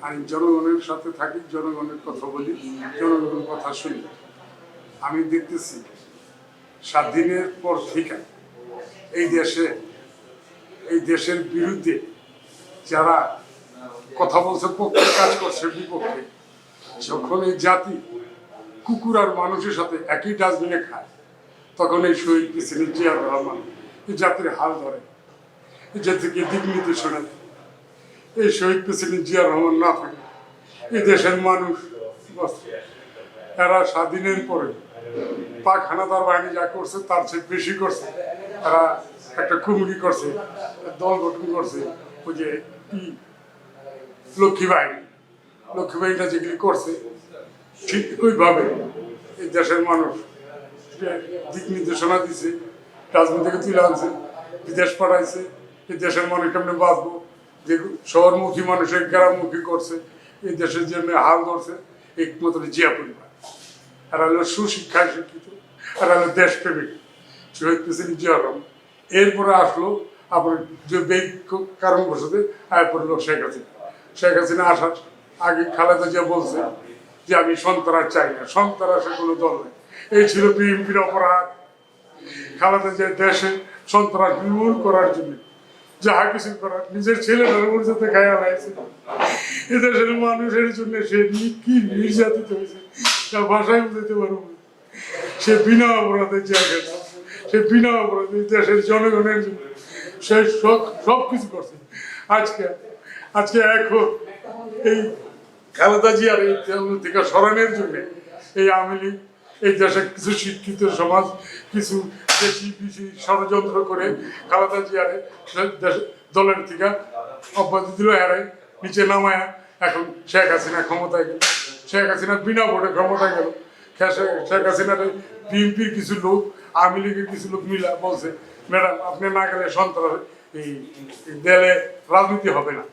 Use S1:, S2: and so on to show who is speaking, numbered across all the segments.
S1: আমি জনগণের সাথে থাকি, জনগণের কথা বলি, জনগণের কথা শুনি। আমি দেখতেছি স্বাধীনের পর থেকে এই দেশের বিরুদ্ধে যারা কথা বলছে, পক্ষে কাজ করছে বিপক্ষে, যখন এই জাতি কুকুর আর মানুষের সাথে একই ডাস্টবিনে খায়, তখন এই শহীদ প্রেসিডেন্ট জিয়া রহমান এই জাতির হাল ধরে, এই জাতিকে দিক নির্দেশনা দেয়। এই শহীদ প্রেসিডেন্ট জিয়া রহমান না থাকে, এই দেশের মানুষ এরা স্বাধীনের পরে পাক হানাদার বাহিনী যা করছে তার চেয়ে বেশি করছে। এরা একটা কুমুকি করছে, দল গঠন করছে, ওই যে কি লক্ষ্মী বাহিনীটা যেগুলি করছে, ঠিক ওইভাবে এই দেশের মানুষ দিক নির্দেশনা দিছে, রাজনীতি থেকে তুলে আনছে, বিদেশ পাঠাইছে। এই দেশের মানুষ কেমনি বাঁচবো, যে শহরমুখী মানুষের গ্রামমুখী করছে, এই দেশের জন্য হাল ধরছে একমাত্র জিয়া পরিবার। এরা হলো সুশিক্ষায় শিক্ষিত, এরা হলো দেশপ্রেমিক, শহীদ প্রেসিডেন্ট জিয়া রহমান। এরপরে আসলো আপনার যে কারণবশত এরপর হলো শেখ হাসিনা আসার আগে খালেদা জিয়া বলছে যে আমি সন্ত্রাস চাই না, সন্ত্রাসের কোনো দল নেই। এই ছিল বিএনপির অপরাধ। খালেদা জিয়া দেশে সন্ত্রাস নির্মূল করার জন্য যাহা কিছু করার নিজের ছেলেটার ওর সাথে খায়া লাগছে। এদেশের মানুষের জন্য সে কি নির্যাতিত হয়েছে তা ভাষায় বুঝতে পারবো। সে বিনা অপরাধে জায়গায়, সে বিনা অপরাধে দেশের জনগণের জন্য সে সব কিছু করছে। আজকে এখন এই খালেদা জিয়ার এই থেকে সরানোর জন্য এই আওয়ামী লীগ, এই দেশের কিছু শিক্ষিত সমাজ, কিছু দেশি বিশি ষড়যন্ত্র করে খালেদা জিয়ারে দলের থেকে অব্যাহতি দিল, হারাই নিচে নামায়া এখন শেখ হাসিনা ক্ষমতায় গেল। শেখ হাসিনা বিনা ভোটে ক্ষমতায় গেল। শেখ হাসিনার বিএনপির কিছু লোক, আওয়ামী লীগের কিছু লোক মিলা বলছে, ম্যাডাম আপনি না গেলে সন্ত্রাস এই দেলে রাজনীতি হবে না,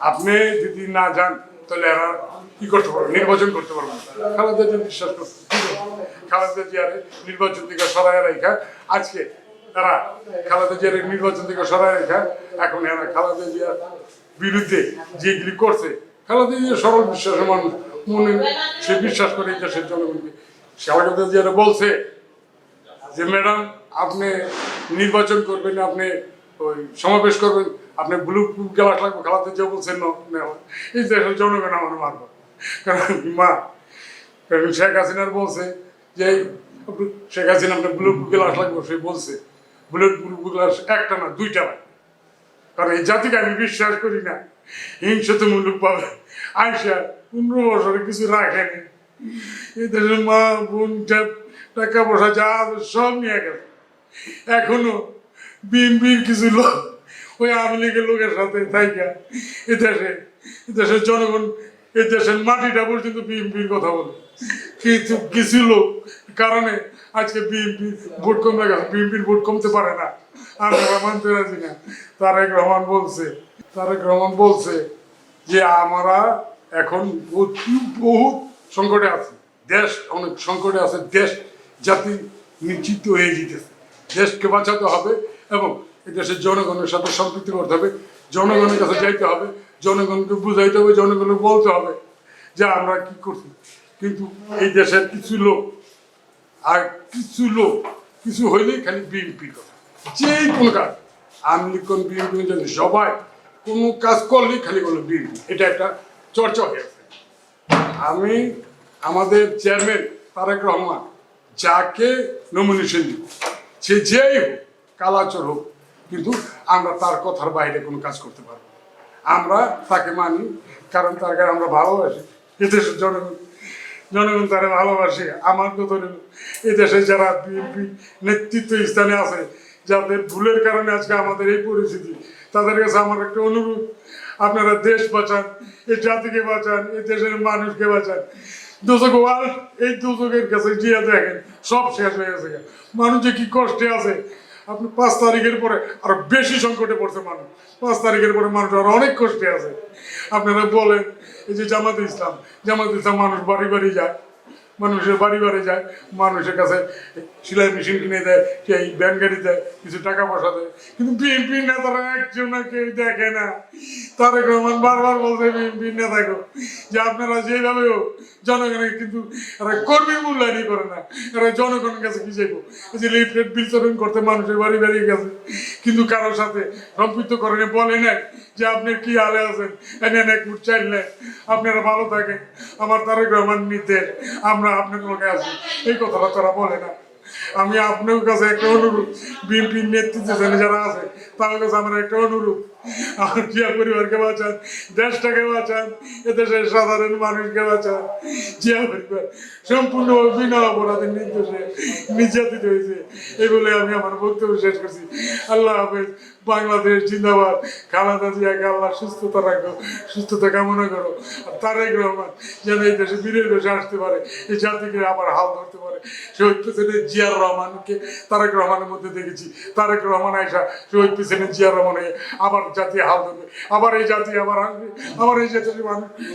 S1: আপনি যদি না যান তাহলে এরা কি করতে পারবো, নির্বাচন করতে পারবো না। খালেদা জিয়া বিশ্বাস করছে, খালেদা জিয়ারে নির্বাচন থেকে সরাই রেখা আজকে তারা খালেদা জিয়ার নির্বাচন থেকে সরাই রেখা এখন এরা খালেদা জিয়ার বিরুদ্ধে যেগুলি করছে। খালেদা জিয়া সরল বিশ্বাসের মানুষ, মনে সে বিশ্বাস করে এই দেশের জনগণকে। খালেদা জিয়ারা বলছে যে ম্যাডাম আপনি নির্বাচন করবেন, আপনি ওই সমাবেশ করবেন, আপনি ব্লু গ্লাস লাগবে। খালেদা জিয়া বলছেন এই দেশের জনগণ আমার মারব, কারণ কারণ শেখ হাসিনার বলছে যে শেখ হাসিনা আপনার ব্লু গ্লাস লাগবে, সে বলছে ব্লু গ্লাস একটা না দুইটা লাগবে, কারণ এই জাতিকে আমি বিশ্বাস করি না হিংসতে মুলুক পাবে। আইসা 15 বছরে কিছু রাখেনি, এই দেশের মা বোন টাকা পয়সা যা সব নিয়ে গেছে। এখনো বিএনপির কিছু লোক ওই আওয়ামী লীগের লোকের সাথে থাইকা এ দেশের জনগণ, এই দেশের মাটিটা পর্যন্ত বিএনপির কথা বলে। কিন্তু কিছু লোক কারণে আজকে বিএনপির ভোট কমে গেছে। বিএনপির ভোট কমতে পারে না, আমরা মানতে রাজি না। তারেক রহমান বলছে যে আমরা এখন বহুত সংকটে আছি, দেশ অনেক সংকটে আছে, দেশ জাতি নিশ্চিত হয়ে যেতেছে, দেশকে বাঁচাতে হবে এবং এই দেশের জনগণের সাথে সম্পৃক্ত করতে হবে, জনগণের কাছে যাইতে হবে, জনগণকে বুঝাইতে হবে, জনগণকে বলতে হবে যে আমরা কি করছি। কিন্তু এই দেশের কিছু লোক কিছু হইলেই খালি বিএনপির কথা, যেই কোনো কাজ আওয়ামী লীগ কোন বিএনপি সবাই কোনো কাজ করলেই খালি বললো বিএনপি। এটা একটা চর্চা হয়ে আছে। আমি আমাদের চেয়ারম্যান তারেক রহমান যাকে নমিনেশন দিব, সে যেই হোক, কালাচর হোক, কিন্তু আমরা তার কথার বাইরে কোনো কাজ করতে পারবো। আমরা তাকে মানি, কারণ তার কারণে আমরা ভালোবাসি এদেশের জনগণ তারা ভালোবাসে। আমার কথা হল এদেশে যারা বিএনপি নেতৃত্ব স্থানে আছে, যাদের ভুলের কারণে আজকে আমাদের এই পরিস্থিতি, তাদের কাছে আমার একটা অনুরোধ, আপনারা দেশ বাঁচান, এই জাতিকে বাঁচান, এই দেশের মানুষকে বাঁচান। দোষক ওয়ার্ল্ড এই দোষকের কাছে গিয়ে দেখেন সব শেষ হয়ে গেছে। মানুষ যে কি কষ্টে আছে, আপনি 5 তারিখের পরে আরো বেশি সংকটে পড়ছে মানুষ। 5 তারিখের পরে মানুষ আরো অনেক কষ্টে আছে। আপনারা বলেন এই যে জামাতে ইসলাম মানুষ বাড়ি বাড়ি যায়, মানুষের বাড়ি বাড়ি যায়, মানুষের কাছে সেলাই মেশিন কিনে দেয়, সেই ভ্যান গাড়ি দেয়, কিছু টাকা পয়সা দেয়, কিন্তু বিএনপি নেতারা একজনও কেউ দেখে না। তারেক রহমান বারবার বলছে বিএনপি নেতাকে যে আপনারা যেভাবে হোক জনগণের কিন্তু এরা কর্মীর মূল্যায়নই করে না, এরা জনগণের কাছে কি চাইবো? এই যে লিফলেট বিতরণ করতে মানুষের বাড়ি বাড়ি গেছে, কিন্তু কারোর সাথে সম্পৃক্ত করে বলে নাই যে আপনার কি হালে আছেন, এনেন এক মুঠ চাইলেন, আপনারা ভালো থাকেন, আমার তারেক রহমান নির্দেশ, আমরা আপনার লোকে আছি, এই কথাটা তারা বলে না। আমি আপনার কাছে একটা অনুরোধ, বিএনপির নেতৃত্বে যারা আছে তাদের কাছে আমার একটা অনুরোধ, আমার জিয়া পরিবারকে বাঁচান, দেশটাকে বাঁচান, এদেশের সাধারণ মানুষকে বাঁচান। জিয়া পরিবার সম্পূর্ণ বিনা অপরাধের নির্দেশে নির্যাতিত হয়েছে, এই বলে আমি আমার বক্তব্য শেষ করছি। আল্লাহ হাফেজ, বাংলাদেশ জিন্দাবাদ। খালেদা জিয়াকে আল্লাহ সুস্থতা রাখো, সুস্থতা কামনা করো। আর তারেক রহমান যেন এই দেশে বীরের দেশে আসতে পারে, এই জাতিকে আবার হাল ধরতে পারে। শহীদ প্রেসিডেন্ট জিয়ার রহমানকে তারেক রহমানের মধ্যে দেখেছি, তারেক রহমান আয়সা শহীদ প্রেসিডেন্ট জিয়ার রহমান হয়ে আবার জাতি হাল ধরবে, আবার এই জাতি আবার আসবে, আবার এই জাতির মানুষ